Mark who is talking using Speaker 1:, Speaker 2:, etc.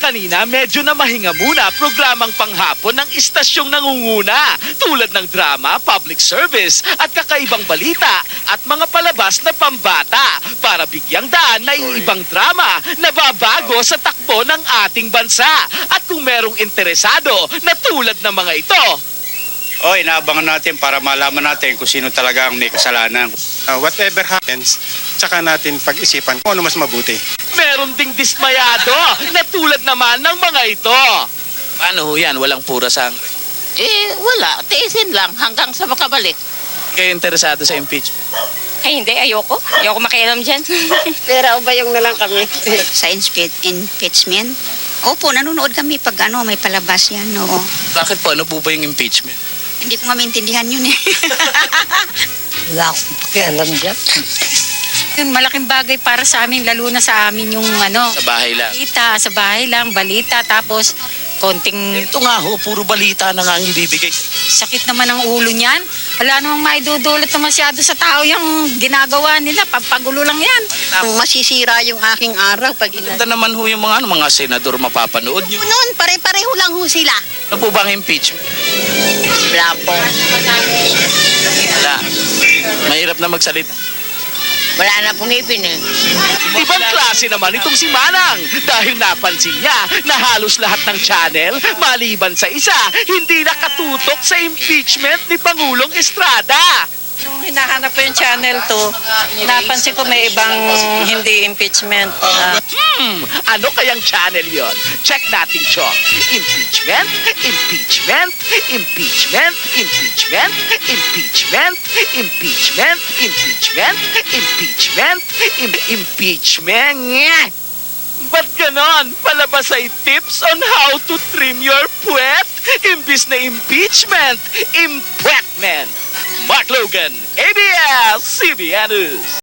Speaker 1: Kanina medyo na mahinga muna programang panghapon ng istasyong nangunguna tulad ng drama, public service at kakaibang balita at mga palabas na pambata para bigyang daan na iibang drama na babago sa takbo ng ating bansa. At kung merong interesado na tulad ng mga ito,
Speaker 2: inaabangan natin para malaman natin kung sino talaga ang may kasalanan.
Speaker 3: Whatever happens, tsaka natin pag-isipan kung ano mas mabuti.
Speaker 1: meron ding dismayado na tulad naman ng mga ito.
Speaker 4: Paano ho yan? Walang pura sangre.
Speaker 5: Wala. Tiisin lang hanggang sa makabalik.
Speaker 4: Kayo interesado sa impeachment?
Speaker 6: Ay, hindi. Ayoko. Ayoko makialam dyan.
Speaker 7: Pero bayong na lang kami.
Speaker 8: Sa impeachment? Opo, nanonood kami pag may palabas yan, oo.
Speaker 4: Bakit po? Ano po ba yung impeachment?
Speaker 8: Hindi ko nga maintindihan yun eh.
Speaker 7: Wala akong pakialam dyan.
Speaker 6: Yung malaking bagay para sa amin, lalo na sa amin yung
Speaker 4: Sa bahay lang.
Speaker 6: balita, sa bahay lang, balita, tapos konting
Speaker 4: Ito nga ho, puro balita na nga ang ibibigay.
Speaker 6: sakit naman ang ulo niyan. Wala namang maidudulot na masyado sa tao yung ginagawa nila. Pampagulo lang yan.
Speaker 7: Masisira yung aking araw pag
Speaker 4: Ganda naman ho yung mga senador mapapanood nyo.
Speaker 7: Noon, pare-pareho lang ho sila.
Speaker 4: Ano po bang impeachment?
Speaker 7: Wala po.
Speaker 4: Wala. Mahirap na magsalita.
Speaker 5: Wala na pong ipin eh.
Speaker 1: Ibang klase naman itong si Manang dahil napansin niya na halos lahat ng channel, maliban sa isa, hindi nakatutok sa impeachment ni Pangulong Estrada.
Speaker 9: Nung hinahanap ko yung channel to, napansin ko may ibang hindi impeachment.
Speaker 1: Ano kayang channel yon? Check natin, Chok. Impeachment, impeachment, impeachment, impeachment, impeachment, impeachment, impeachment, impeachment, impeachment. Ba't ganon? Palabas ay tips on how to trim your puwet? Imbis na impeachment, impwetment. Mark Logan, ABS-CBN News.